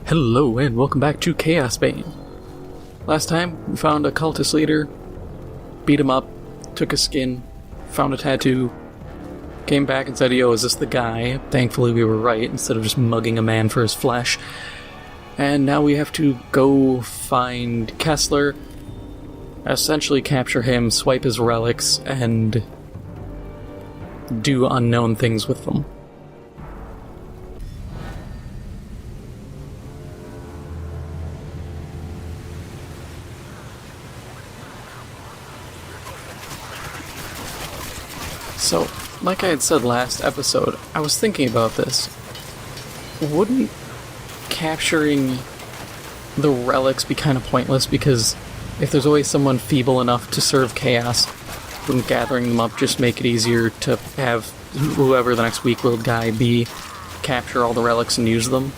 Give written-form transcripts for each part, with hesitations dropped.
Hello and welcome back to Chaosbane. Last time we found a cultist leader, beat him up, took his skin, found a tattoo, came back and said, yo, is this the guy? Thankfully we were right, instead of just mugging a man for his flesh. And now we have to go find Kessler, essentially capture him, swipe his relics, and do unknown things with them. So, like I had said last episode, I was thinking about this. Wouldn't capturing the relics be kind of pointless? Because if there's always someone feeble enough to serve chaos, wouldn't gathering them up just make it easier to have whoever the next weak willed guy be capture all the relics and use them?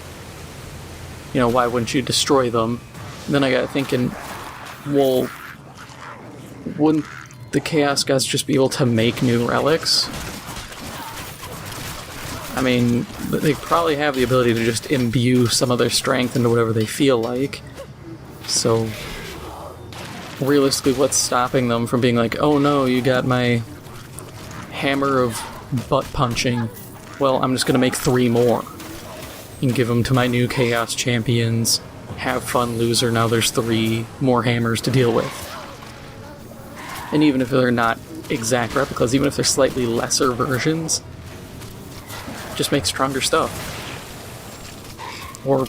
You know, why wouldn't you destroy them? And then I got thinking, well, wouldn't the Chaos Gods just be able to make new relics? I mean, they probably have the ability to just imbue some of their strength into whatever they feel like. So, realistically, what's stopping them from being like, oh no, you got my hammer of butt punching. Well, I'm just gonna make 3 more. And give them to my new Chaos Champions. Have fun, loser, now there's 3 more hammers to deal with. And even if they're not exact replicas, even if they're slightly lesser versions, just make stronger stuff. Or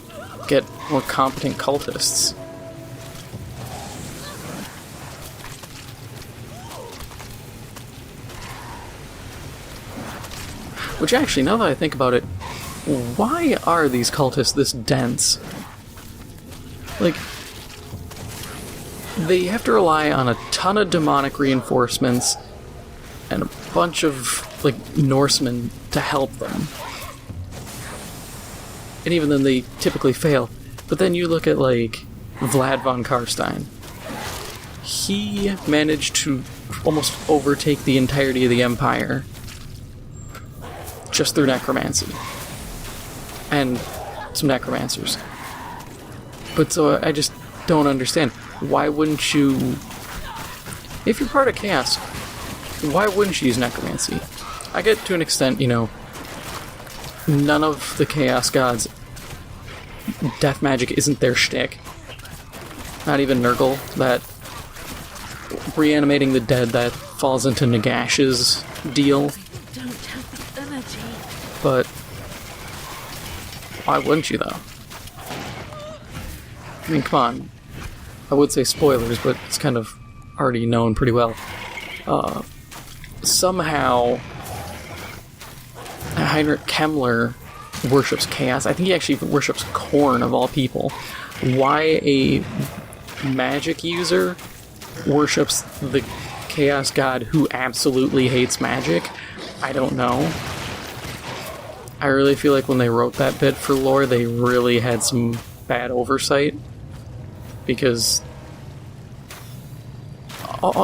get more competent cultists. Which actually, now that I think about it, why are these cultists this dense? Like, they have to rely on a ton of demonic reinforcements and a bunch of, like, Norsemen to help them. And even then they typically fail. But then you look at, like, Vlad von Karstein. He managed to almost overtake the entirety of the Empire just through necromancy. And some necromancers. But so I just don't understand. Why wouldn't you... If you're part of Chaos, why wouldn't you use necromancy? I get to an extent, you know, none of the Chaos Gods, death magic isn't their shtick. Not even Nurgle, that reanimating the dead, that falls into Nagash's deal. But why wouldn't you, though? I mean, come on. I would say spoilers, but it's kind of already known pretty well. Somehow, Heinrich Kemmler worships chaos. I think he actually worships Khorne, of all people. Why a magic user worships the chaos god who absolutely hates magic, I don't know. I really feel like when they wrote that bit for lore, they really had some bad oversight. Because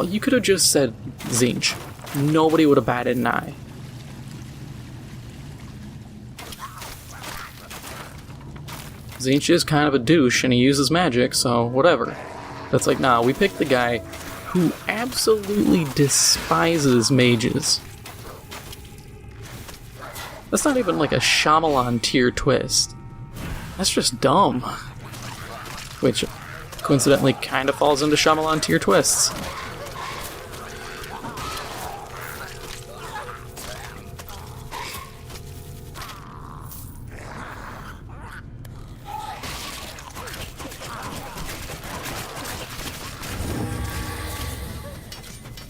you could have just said Tzeentch. Nobody would have batted an eye. Tzeentch is kind of a douche and he uses magic, so whatever. That's like, nah, we picked the guy who absolutely despises mages. That's not even like a Shyamalan tier twist. That's just dumb. Which coincidentally kind of falls into Shyamalan tier twists.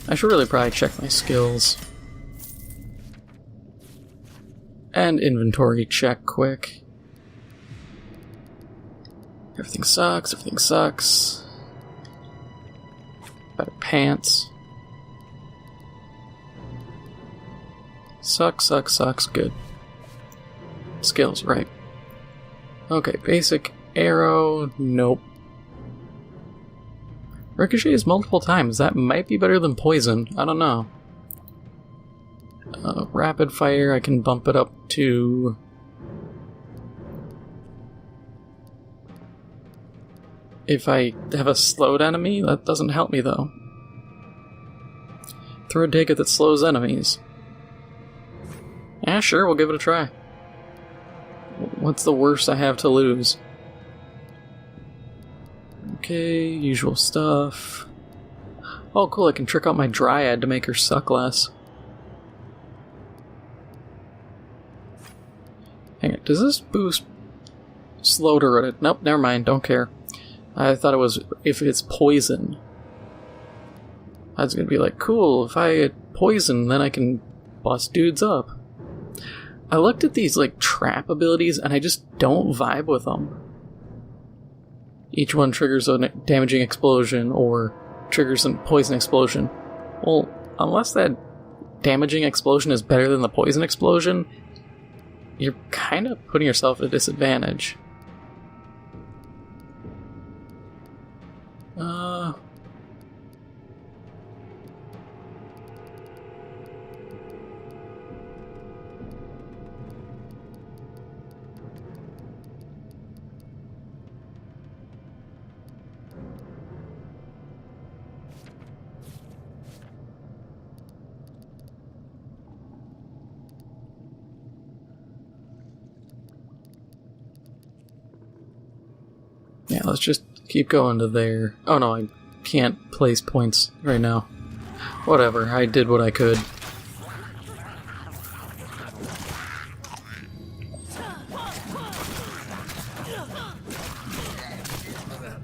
I should really probably check my skills. And inventory check quick. Everything sucks, everything sucks. Better pants. Sucks, good. Skills, right. Okay, basic arrow, nope. Ricochets multiple times, that might be better than poison, I don't know. Rapid fire, I can bump it up to if I have a slowed enemy, that doesn't help me though. Throw a dagger that slows enemies. Yeah, sure, we'll give it a try. What's the worst I have to lose? Okay, usual stuff. Oh cool, I can trick out my dryad to make her suck less. Hang on, does this boost slow to run? Nope, never mind, don't care. I thought it was if it's poison. I was gonna be like, cool, if I get poison, then I can bust dudes up. I looked at these, like, trap abilities, and I just don't vibe with them. Each one triggers a damaging explosion, or triggers a poison explosion. Well, unless that damaging explosion is better than the poison explosion, you're kind of putting yourself at a disadvantage. Yeah, let's just keep going to there. Oh no, I can't place points right now. Whatever, I did what I could.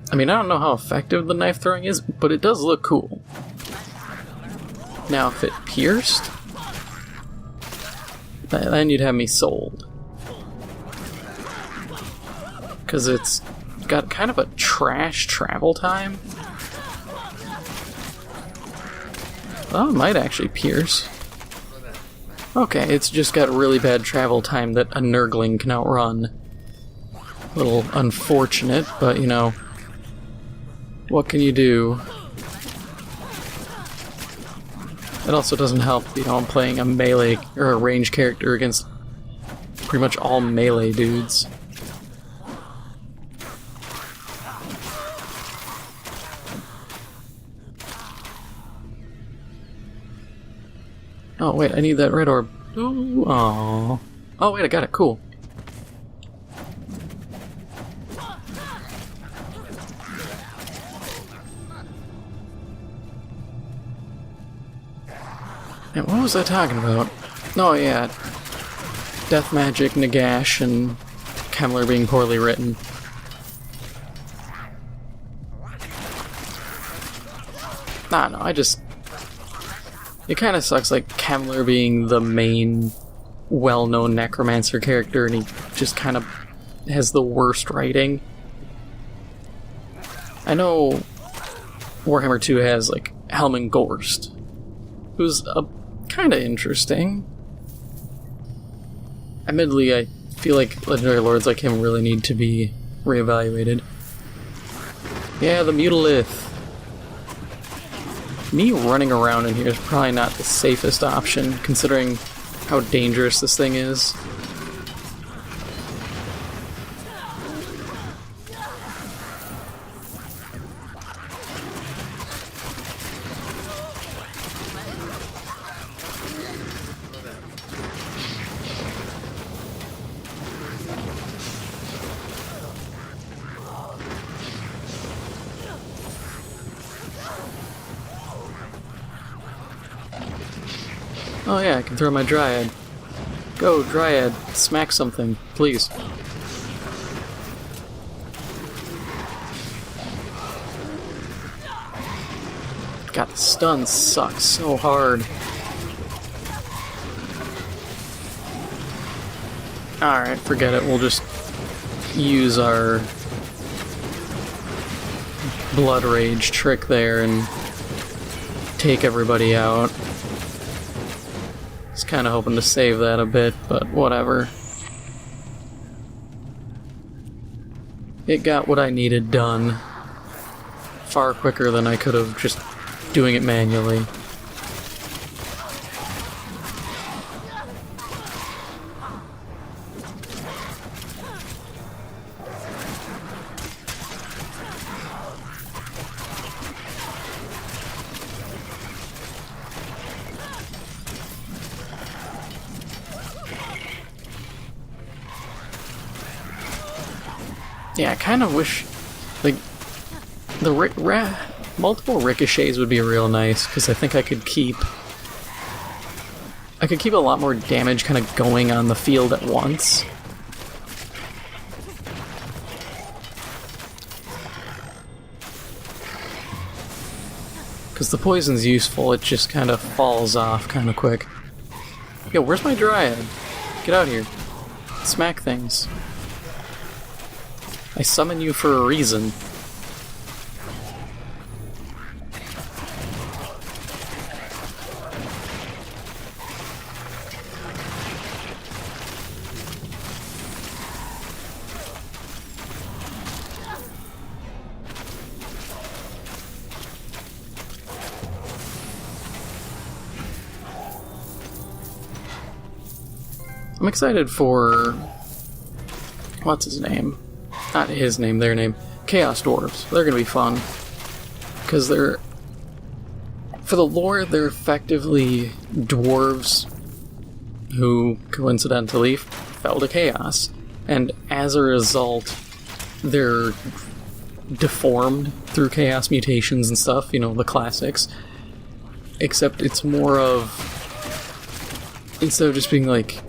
I mean, I don't know how effective the knife throwing is, but it does look cool. Now, if it pierced, then you'd have me sold. Because it's got kind of a trash travel time. Oh, it might actually pierce. Okay, it's just got really bad travel time that a Nurgling can outrun. A little unfortunate, but you know, what can you do? It also doesn't help, you know, I'm playing a melee or a range character against pretty much all melee dudes. Oh wait, I need that red orb. Ooh, aww. Oh wait, I got it, cool. And what was I talking about? Oh yeah, Death Magic, Nagash, and Kemmler being poorly written. Nah, no, I just... It kind of sucks, like, Kemmler being the main well-known necromancer character, and he just kind of has the worst writing. I know Warhammer 2 has, like, Helman Gorst, who's kind of interesting. Admittedly, I feel like Legendary Lords like him really need to be reevaluated. Yeah, the Mutalith. Me running around in here is probably not the safest option, considering how dangerous this thing is. Oh yeah, I can throw my Dryad. Go, Dryad, smack something, please. God, the stun sucks so hard. Alright, forget it, we'll just use our Blood Rage trick there and take everybody out. I was kind of hoping to save that a bit, but whatever. It got what I needed done far quicker than I could have just doing it manually. Yeah, I kind of wish, like, the multiple ricochets would be real nice, because I think I could keep a lot more damage kind of going on the field at once. Because the poison's useful, it just kind of falls off kind of quick. Yo, where's my dryad? Get out here. Smack things. I summon you for a reason. I'm excited for... what's his name? Not his name, their name. Chaos Dwarves. They're gonna be fun. Because they're... for the lore, they're effectively dwarves who, coincidentally, fell to chaos. And as a result, they're deformed through chaos mutations and stuff, you know, the classics. Except it's more of... instead of just being like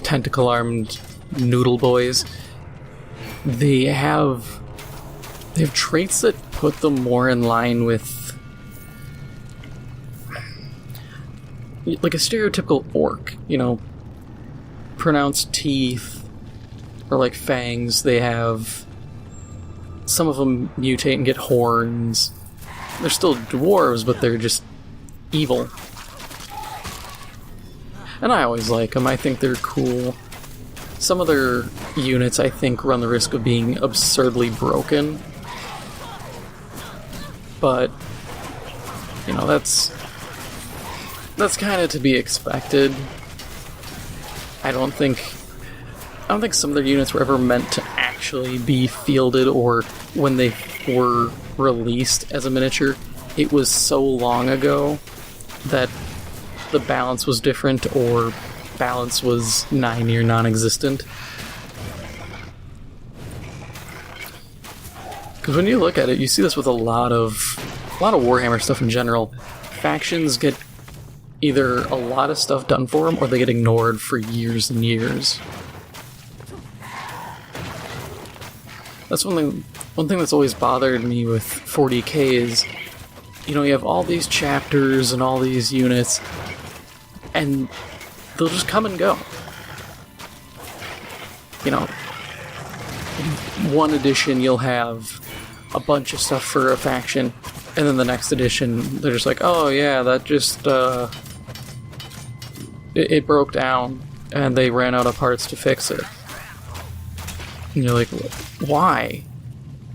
tentacle-armed noodle boys, they have traits that put them more in line with like a stereotypical orc, you know, pronounced teeth or like fangs. They have, some of them mutate and get horns. They're still dwarves, but they're just evil. And I always like them. I think they're cool. Some of their units, I think, run the risk of being absurdly broken. But, you know, that's kind of to be expected. I don't think some of their units were ever meant to actually be fielded, or when they were released as a miniature, it was so long ago that the balance was different, or balance was nigh near non-existent. Because when you look at it, you see this with a lot of Warhammer stuff in general. Factions get either a lot of stuff done for them, or they get ignored for years and years. That's one thing that's always bothered me with 40k is, you know, you have all these chapters and all these units, and they'll just come and go. You know, in one edition you'll have a bunch of stuff for a faction, and then the next edition they're just like, oh yeah, that just it broke down and they ran out of parts to fix it. And you're like, why?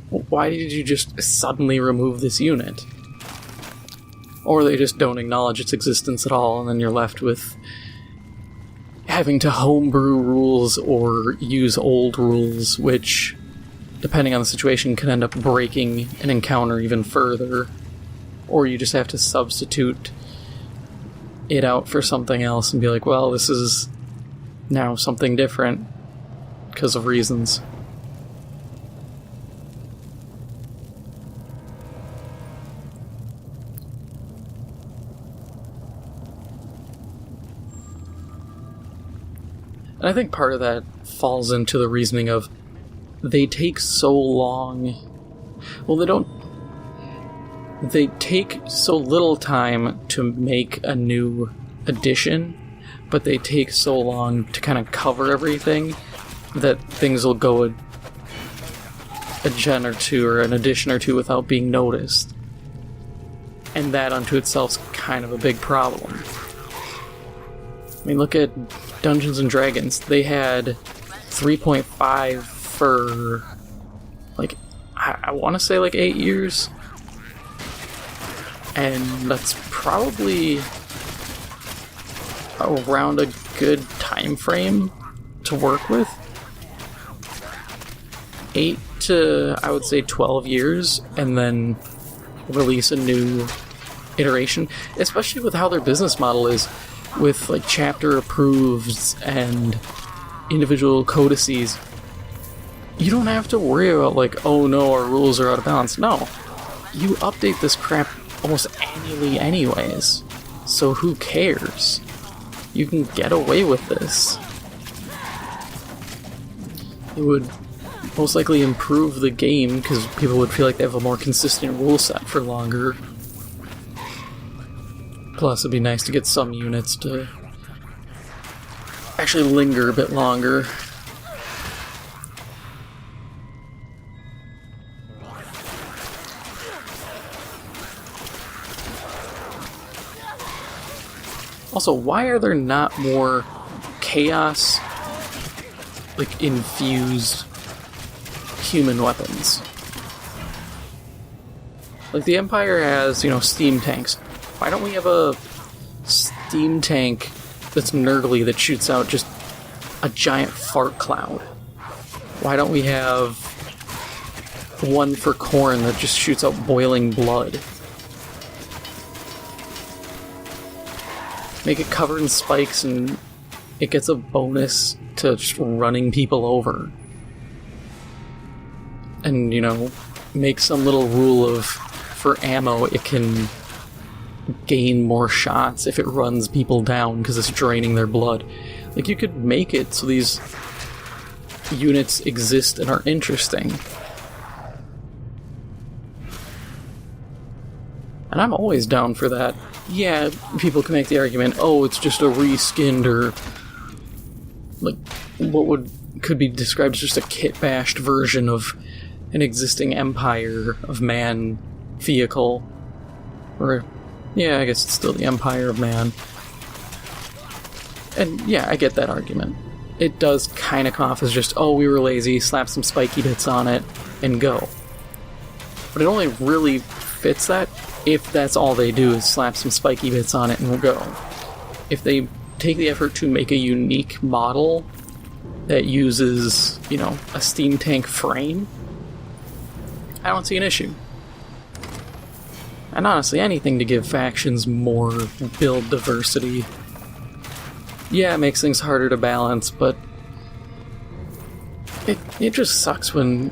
Why did you just suddenly remove this unit? Or they just don't acknowledge its existence at all, and then you're left with having to homebrew rules or use old rules, which, depending on the situation, can end up breaking an encounter even further. Or you just have to substitute it out for something else and be like, well, this is now something different because of reasons. And I think part of that falls into the reasoning of they take so long. Well, they take so little time to make a new edition, but they take so long to kind of cover everything that things will go a gen or two or an edition or two without being noticed. And that unto itself is kind of a big problem. I mean, look at Dungeons and Dragons. They had 3.5 for, like, I want to say like 8 years. And that's probably around a good time frame to work with. 8 to, I would say, 12 years, and then release a new iteration, especially with how their business model is, with like chapter approved and individual codices. you don't have to worry about, like, oh no, our rules are out of balance. No. You update this crap almost annually anyways. So who cares? You can get away with this. It would most likely improve the game because people would feel like they have a more consistent rule set for longer. Plus, it'd be nice to get some units to actually linger a bit longer. Also, why are there not more chaos, like, infused human weapons? Like, the Empire has, you know, steam tanks. Why don't we have a steam tank that's Nurgle that shoots out just a giant fart cloud? Why don't we have one for Khorne that just shoots out boiling blood? Make it covered in spikes and it gets a bonus to just running people over. And, you know, make some little rule of, for ammo, it can gain more shots if it runs people down because it's draining their blood. Like, you could make it so these units exist and are interesting. And I'm always down for that. Yeah, people can make the argument, oh, it's just a reskinned or, like, what could be described as just a kit-bashed version of an existing Empire of Man vehicle. Or, yeah, I guess it's still the Empire of Man. And, yeah, I get that argument. It does kind of come off as just, oh, we were lazy, slap some spiky bits on it, and go. But it only really fits that if that's all they do is slap some spiky bits on it and we'll go. If they take the effort to make a unique model that uses, you know, a steam tank frame, I don't see an issue. And honestly, anything to give factions more build diversity. Yeah, it makes things harder to balance, but it just sucks when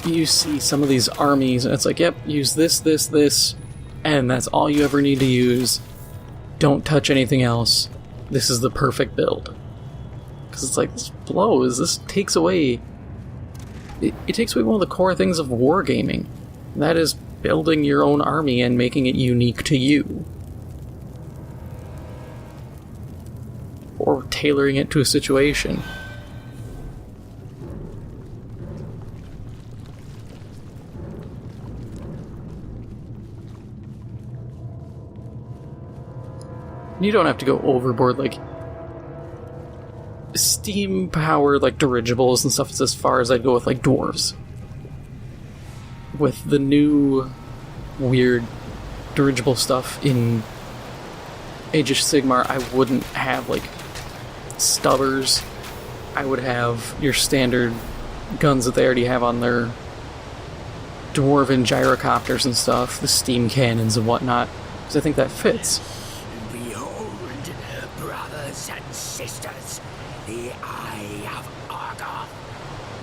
you see some of these armies and it's like, yep, use this, this, this, and that's all you ever need to use. Don't touch anything else. This is the perfect build. Because it's like, this blows. This takes away... It takes away one of the core things of wargaming. And that is building your own army and making it unique to you. Or tailoring it to a situation. You don't have to go overboard, like, steam-powered, like, dirigibles and stuff is as far as I'd go with, like, dwarves. With the new weird dirigible stuff in Age of Sigmar, I wouldn't have, like, stubbers. I would have your standard guns that they already have on their dwarven gyrocopters and stuff, the steam cannons and whatnot, because I think that fits. Sisters, the Eye of Arda.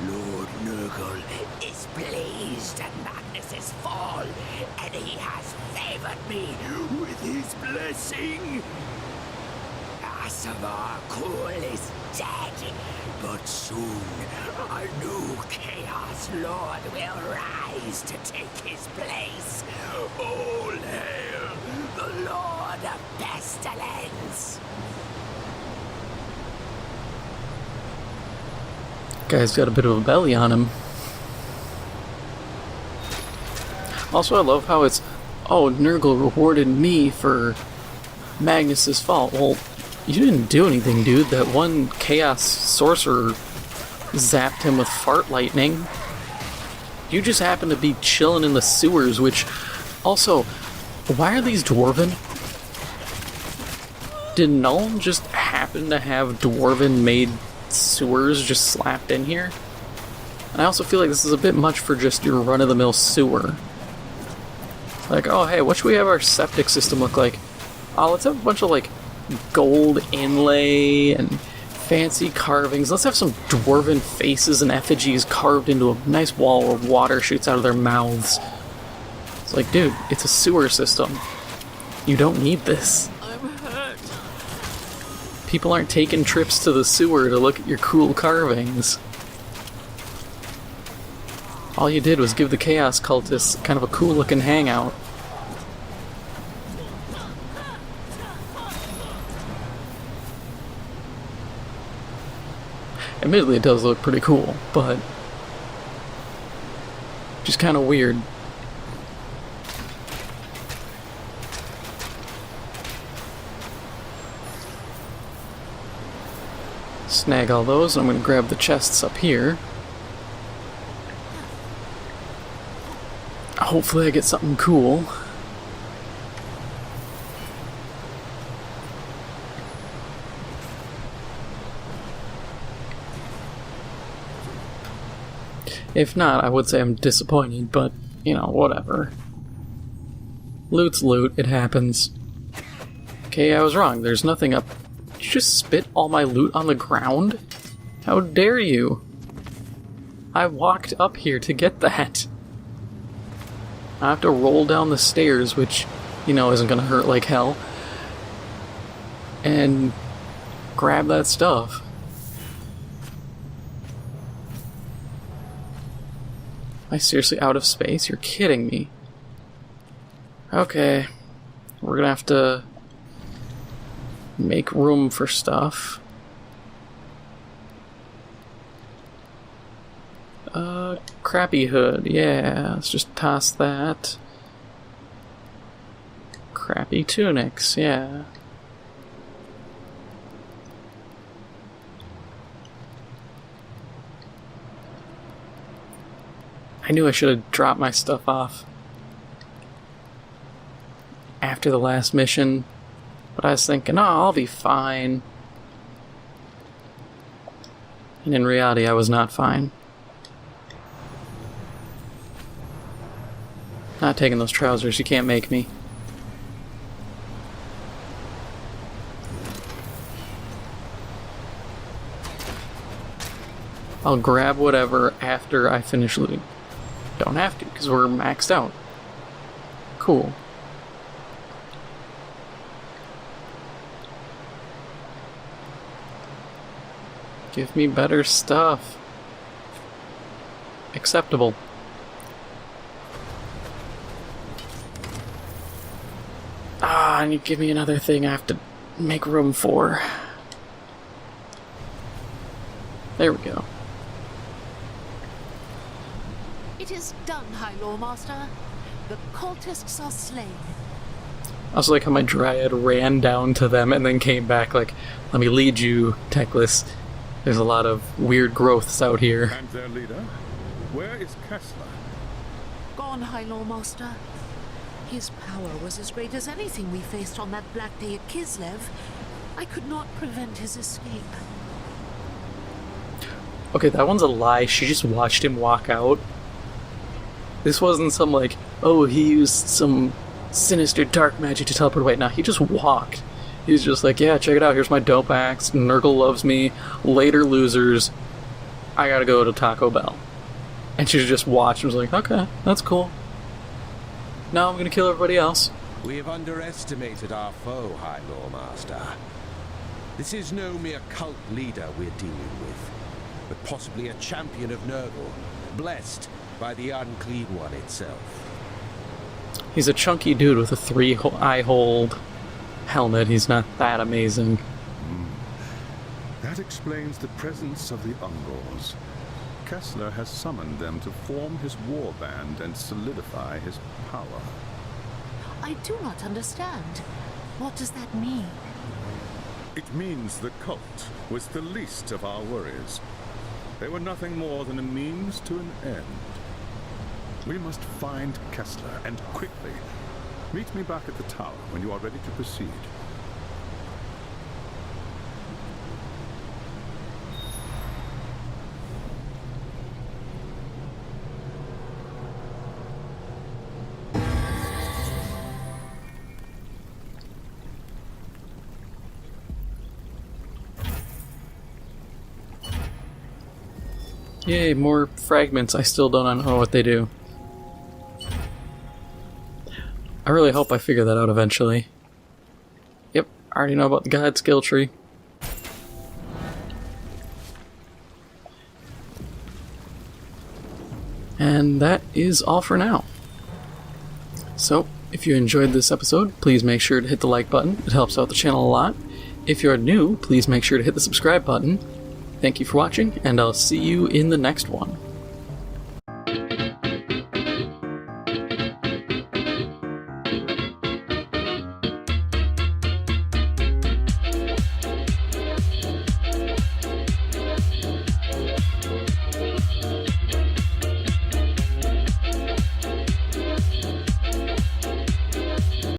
Lord Nurgle is pleased at Magnus's fall, and he has favored me with his blessing. Asavar Kul is dead, but soon a new Chaos Lord will rise to take his place. All hail the Lord of Pestilence! Guy's got a bit of a belly on him. Also, I love how it's, oh, Nurgle rewarded me for Magnus's fall. Well, you didn't do anything, dude. That one Chaos Sorcerer zapped him with fart lightning. You just happened to be chilling in the sewers, which, also, why are these dwarven? Did Null just happen to have dwarven-made sewers just slapped in here? And I also feel like this is a bit much for just your run-of-the-mill sewer. Like, oh hey, what should we have our septic system look like? Oh, let's have a bunch of, like, gold inlay and fancy carvings. Let's have some dwarven faces and effigies carved into a nice wall where water shoots out of their mouths. It's like, dude, it's a sewer system. You don't need this. I'm hurt. People aren't taking trips to the sewer to look at your cool carvings. All you did was give the Chaos Cultists kind of a cool looking hangout. Admittedly, it does look pretty cool, but just kind of weird. Snag all those. I'm going to grab the chests up here. Hopefully I get something cool. If not, I would say I'm disappointed, but, you know, whatever. Loot's loot, it happens. Okay, I was wrong, there's nothing up. Did you just spit all my loot on the ground? How dare you? I walked up here to get that. I have to roll down the stairs, which, you know, isn't gonna hurt like hell, and grab that stuff. Am I seriously out of space? You're kidding me. Okay. We're gonna have to make room for stuff. Crappy hood. Yeah, let's just toss that. Crappy tunics. Yeah. I knew I should have dropped my stuff off after the last mission, but I was thinking, oh, I'll be fine. And in reality, I was not fine. Not taking those trousers, you can't make me. I'll grab whatever after I finish looting. Don't have to, because we're maxed out. Cool. Give me better stuff. Acceptable. Ah, and you give me another thing I have to make room for. There we go. It is done, High Lore Master. The cultists are slain. I also like how my dryad ran down to them and then came back like, let me lead you, Teclis. There's a lot of weird growths out here. And their leader? Where is Kessler? Gone, High Lore Master. His power was as great as anything we faced on that black day at Kislev. I could not prevent his escape. Okay, that one's a lie. She just watched him walk out. This wasn't some like, oh, he used some sinister dark magic to teleport away. No, he just walked. He's just like, yeah, check it out. Here's my dope axe. Nurgle loves me. Later, losers. I gotta go to Taco Bell. And she just watched and was like, okay, that's cool. Now I'm gonna kill everybody else. We have underestimated our foe, High Lore Master. This is no mere cult leader we're dealing with, but possibly a champion of Nurgle, blessed by the Unclean One itself. He's a chunky dude with a 3-eye-hold helmet. He's not that amazing. That explains the presence of the Ungors. Kessler has summoned them to form his war band and solidify his power. I do not understand. What does that mean? It means the cult was the least of our worries. They were nothing more than a means to an end. We must find Kessler, and quickly. Meet me back at the tower when you are ready to proceed. Yay, more fragments. I still don't know what they do. I really hope I figure that out eventually. Yep, I already know about the god skill tree. And that is all for now. So, if you enjoyed this episode, please make sure to hit the like button. It helps out the channel a lot. If you're new, please make sure to hit the subscribe button. Thank you for watching, and I'll see you in the next one.